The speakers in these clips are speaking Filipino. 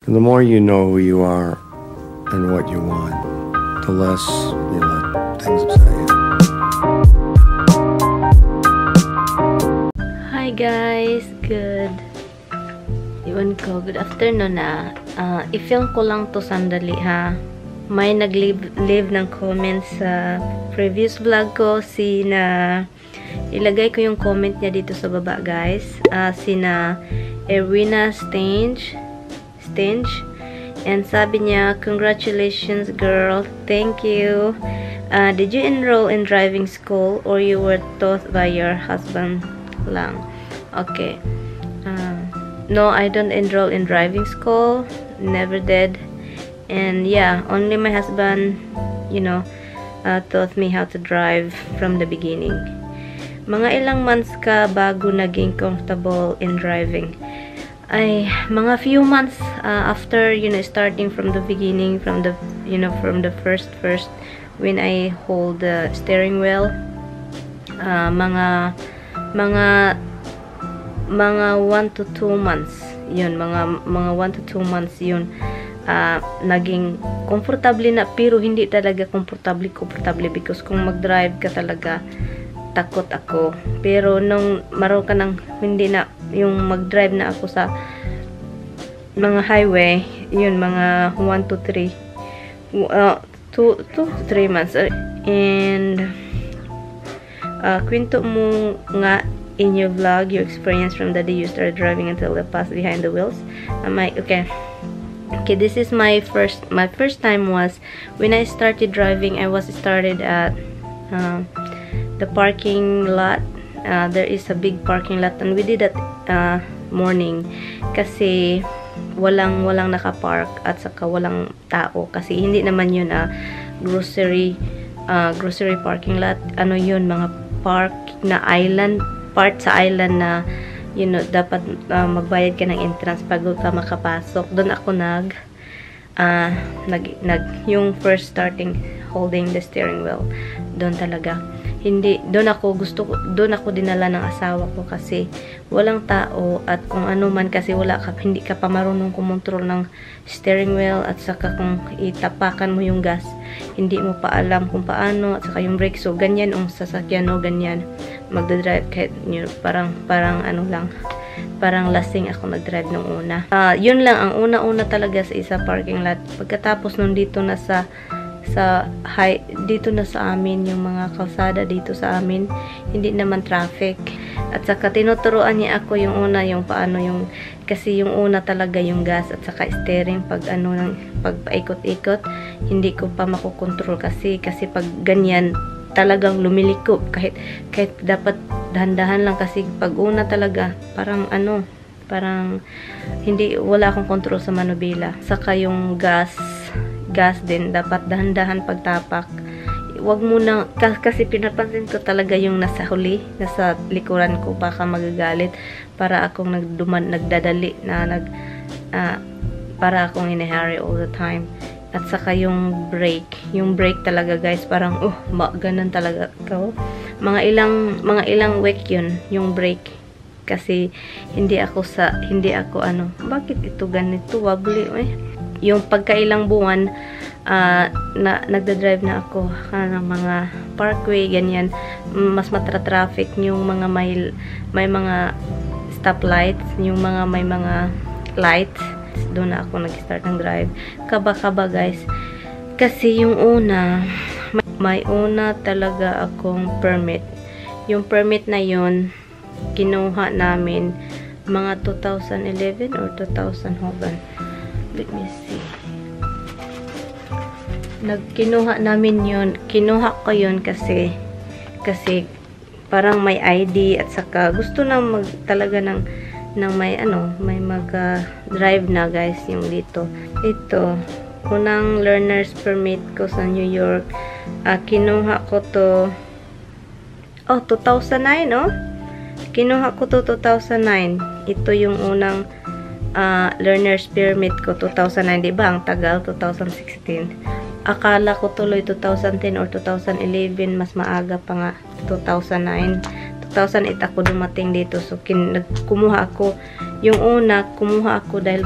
The more you know who you are and what you want, the less you let things upset you. Hi guys, good afternoon na. I-film ko lang to sandali ha. May nag-leave ng comments sa previous vlog ko, ilagay ko yung comment niya dito sa baba guys. Sina Erwina Stange, and sabi niya, congratulations girl, thank you. Did you enroll in driving school or you were taught by your husband lang? Okay. No, I don't enroll in driving school, never did. And yeah, only my husband, taught me how to drive from the beginning. Mga ilang months ka bago naging comfortable in driving? Ay, mga few months after, starting from the beginning, from the first when I hold the steering wheel. Mga 1 to 2 months. Yun, mga 1 to 2 months yun. Naging comfortable na, pero hindi talaga comfortable because kung mag-drive ka talaga, takot ako. Pero nung maroon ka ng hindi na yung mag-drive na ako sa mga highway, yun, mga 1 to 3 2 to 3 months. And kwento mo nga in your vlog your experience from the day you started driving until the pass behind the wheels. I'm like, okay, this is my first time was when I started driving. I was started at the parking lot. There is a big parking lot and we did that morning kasi walang nakapark at saka walang tao kasi hindi naman yun grocery parking lot. Ano yun, mga park na part sa island na dapat magbayad ka ng entrance bago ka makapasok. Doon ako yung first starting holding the steering wheel. Doon talaga. Doon ako dinala ng asawa ko kasi walang tao at kung ano man kasi hindi ka pa marunong kumontrol ng steering wheel at saka kung itapakan mo yung gas, hindi mo pa alam kung paano at saka yung brake. So, ganyan ang sasakyan ganyan. Magdadrive kahit parang lasing ako nag-drive nung una. Yun lang ang una-una talaga sa isa parking lot. Pagkatapos nung dito na sa amin, yung mga kalsada dito sa amin, hindi naman traffic. At saka tinuturuan niya ako yung una, yung paano kasi yung una talaga yung gas at saka steering pag paikot-ikot, hindi ko pa makokontrol kasi pag ganyan talagang lumiliko kahit dapat dahan-dahan lang kasi pag una talaga parang wala akong control sa manubila. Saka yung gas din dapat dahan-dahan pagtapak. Wag muna kasi pinapansin ko talaga yung nasa huli, nasa likuran ko, baka magagalit para akong nagdadali para akong in a hurry all the time. At saka yung brake talaga guys, parang ganun talaga ko. Mga ilang week yun yung brake kasi hindi ako bakit ito ganito wobbly yung pagkailang buwan nagda-drive na ako ng mga parkway ganyan, mas matra-traffic yung mga may mga stoplights, yung mga may mga lights. Doon na ako nag-start ng drive. Kaba guys kasi yung una may una talaga akong permit. Yung permit na yun kinuha namin mga 2011 or 2000, hold on, let me see. Kinuha ko yun kasi parang may ID at saka gusto na talaga ng may mag-drive na guys yung dito. Ito, unang learner's permit ko sa New York. Kinuha ko to 2009, Kinuha ko to 2009. Ito yung unang learner's permit ko, 2009, diba? Ang tagal, 2016. Akala ko tuloy 2010 or 2011, mas maaga pa nga, 2009. 2008 ako dumating dito. So, kumuha ako. Yung una, kumuha ako dahil,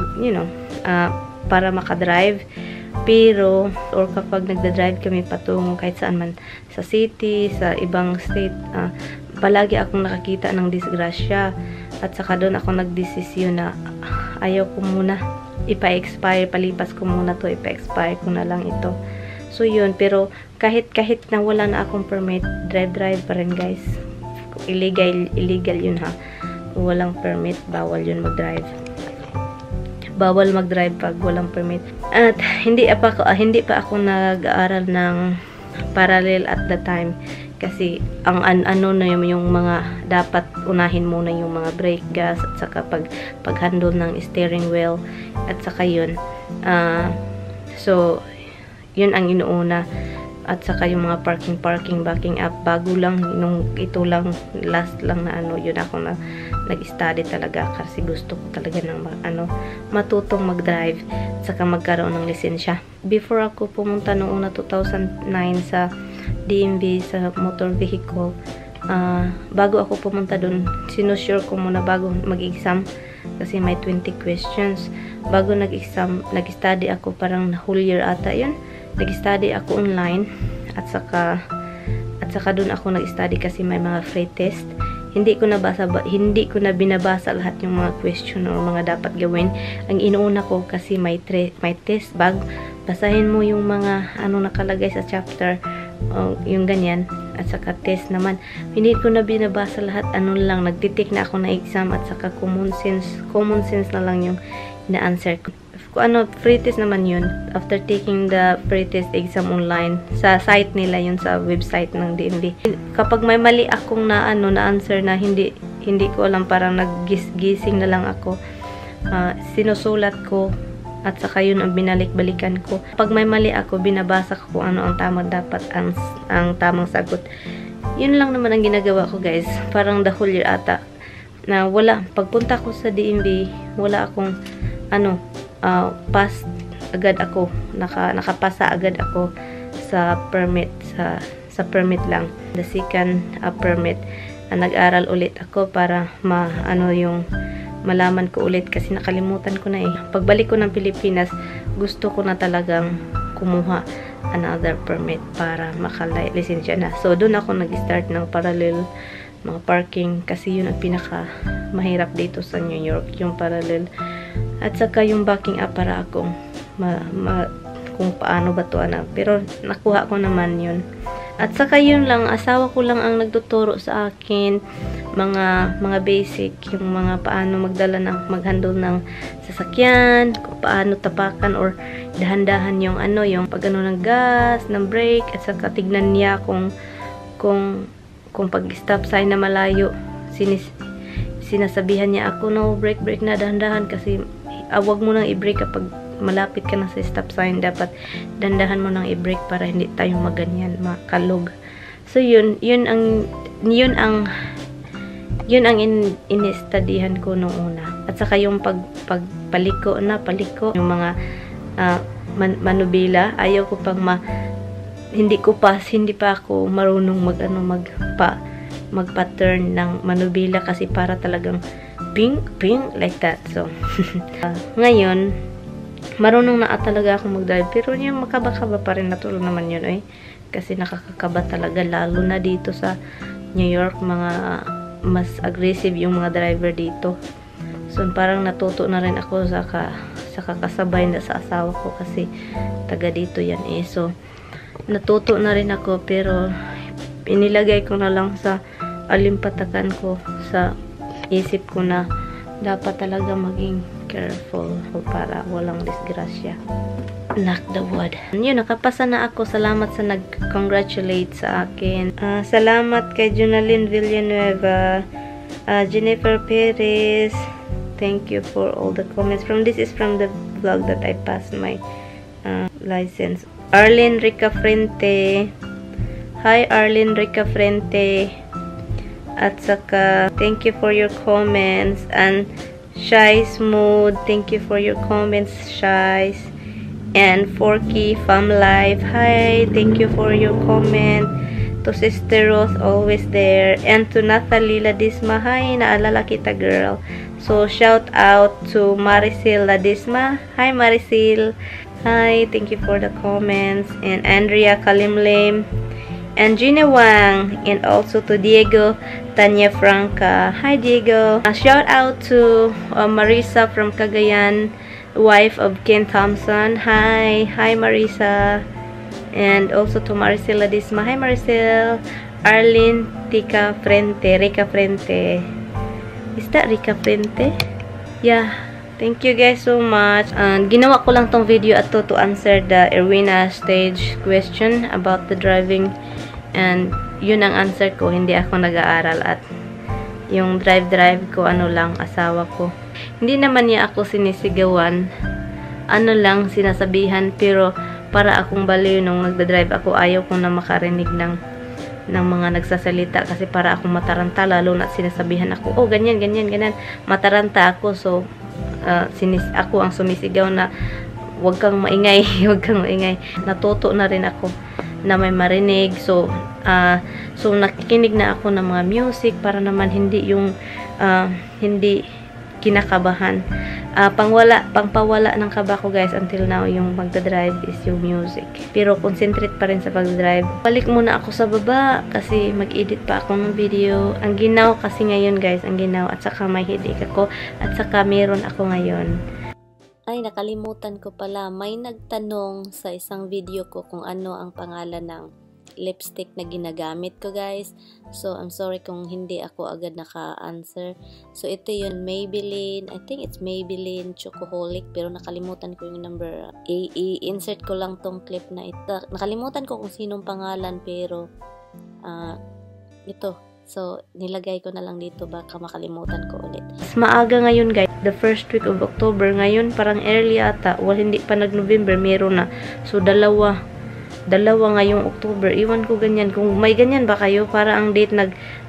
para makadrive. Pero, or kapag nagda-drive kami patungo kahit saan man, sa city, sa ibang state, palagi akong nakakita ng disgrasya. At saka doon ako nagdesisyon na ayaw ko muna ipa-expire, palipas ko muna to, ipa-expire ko na lang ito. So yun, pero kahit na wala na akong permit, drive pa rin guys. Illegal yun ha. Kung walang permit, bawal yun mag-drive. Bawal mag-drive pag walang permit. At hindi pa ako nag-aaral ng parallel at the time kasi ang ano na yung mga dapat unahin muna yung mga brake gas at saka pag-handle ng steering wheel at saka yun. So yun ang inuuna at saka yung mga parking, backing up, bago lang nung ito lang last lang na yun ako na nag-study talaga kasi gusto ko talaga ng matutong mag-drive at saka magkaroon ng lisensya. Before ako pumunta noong una 2009 sa DMV sa motor vehicle, bago ako pumunta dun, sinusure ko muna bago mag-exam kasi may 20 questions. Bago nag-exam, nag-study ako parang whole year ata yun. Nag-study ako online at saka doon ako nag-study kasi may mga free test. Hindi ko na binabasa lahat yung mga question or mga dapat gawin. Ang inuuna ko kasi may test bag. Basahin mo yung mga nakalagay sa chapter, yung ganyan. At saka test naman. Hindi ko na binabasa lahat. Lang, nagtitik na ako na exam at saka common sense na lang yung na-answer ko. Free test naman yun. After taking the free test exam online, sa site nila yun, sa website ng DMV. Kapag may mali akong na answer na hindi ko alam, parang naggising na lang ako, sinusulat ko at saka yun ang binalik-balikan ko. Pag may mali ako, binabasa ko kung ano ang tamang dapat, ang tamang sagot. Yun lang naman ang ginagawa ko guys. Parang the whole year ata na wala, pagpunta ko sa DMV, wala akong pass agad ako, nakapasa agad ako sa permit, sa permit lang. The second permit, nag-aral ulit ako para yung malaman ko ulit kasi nakalimutan ko na Pagbalik ko ng Pilipinas, gusto ko na talagang kumuha another permit para makalisensya na. So doon ako nag-start ng parallel mga parking kasi yun ang pinaka mahirap dito sa New York, yung parallel. At saka yung backing up para akong kung paano ba to pero nakuha ko naman yun. At saka yun lang, asawa ko lang ang nagtuturo sa akin mga basic, yung mga paano maghandle ng sasakyan, kung paano tapakan or dahan-dahan yung yung ng gas, ng brake, at saka tignan niya kung pag stop sign na malayo, sinasabihan niya ako, no, brake na, dahan-dahan kasi wag mo nang i-brake kapag malapit ka na sa stop sign. Dapat dandahan mo nang i-brake para hindi tayo maganyan, makalog. So yun ang in-studyhan ko nung una. At saka yung paliko, yung mga manubila, ayaw ko pang hindi pa ako marunong magpa-turn ng manubila kasi para talagang ping like that. So ngayon marunong na talaga akong mag-drive, pero yung makaba-kaba pa rin, natuloy naman yun kasi nakakakaba talaga, lalo na dito sa New York, mas aggressive yung mga driver dito. So parang natuto na rin ako sa kasabay na sa asawa ko kasi taga dito yan So natuto na rin ako, pero inilagay ko na lang sa alimpatakan ko, sa isip ko na dapat talaga maging careful para walang disgrasya. Knock the wood. Yun, nakapasa na ako. Salamat sa nag-congratulate sa akin. Salamat kay Jonalyn Villanueva, Jennifer Perez. Thank you for all the comments. This is from the vlog that I passed my license. Arlene Rica Frente. Hi Arlene Rica Frente. At saka, thank you for your comments. And Shy Smooth, thank you for your comments, Shy. And Forky Fam Life, hi, thank you for your comment. To Sister Rose, always there. And to Nathalie Ladisma, hi, naalala kita girl. So, shout out to Maricel Ladisma. Hi, Maricel. Hi, thank you for the comments. And Andrea Kalimlim. And Gina Wang. And also to Diego Tanya Franca. Hi, Diego. Shout out to Marisa from Cagayan, wife of Ken Thompson. Hi. Hi, Marisa. And also to Maricel Ladisma. Hi, Maricel. Arlene Rica Frente. Is that Rica Frente? Yeah. Thank you guys so much. Ginawa ko lang tong video ato to answer the Erwina stage question about the driving. And yun ang answer ko. Hindi ako nag-aaral. At yung drive ko, ano lang, asawa ko. Hindi naman niya ako sinisigawan. Ano lang, sinasabihan. Pero para akong baliw nung nagda-drive ako, ayaw ko na makarinig ng mga nagsasalita kasi para akong mataranta, lalo na sinasabihan ako, oh ganyan, mataranta ako. So ako ang sumisigaw na wag kang maingay. Natuto na rin ako na may marinig. So nakikinig na ako ng mga music para naman hindi yung hindi kinakabahan. Pangpawala ng kaba ko guys until now, yung magdadrive is yung music. Pero concentrate pa rin sa pagdadrive. Balik muna ako sa baba kasi mag-edit pa ako ng video. Ang ginaw kasi ngayon guys, at saka may headache ako, at saka meron ako ngayon. Ay, nakalimutan ko pala. May nagtanong sa isang video ko kung ano ang pangalan ng lipstick na ginagamit ko guys. So I'm sorry kung hindi ako agad naka-answer. So ito yun, Maybelline, I think it's Maybelline Chocoholic, pero nakalimutan ko yung number. I-insert ko lang tong clip na ito. Nakalimutan ko kung sinong pangalan, pero ito. So nilagay ko na lang dito, baka makalimutan ko ulit. Maaga ngayon guys, the first week of October. Ngayon parang early ata, hindi pa nag-November, meron na. So dalawa ngayong October. Iwan ko ganyan. Kung may ganyan ba kayo, para ang date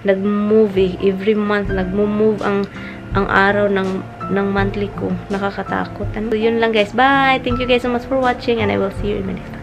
nag-move every month, nag-move ang araw ng monthly ko. Nakakatakot. So, yun lang guys. Bye! Thank you guys so much for watching, and I will see you in my next time.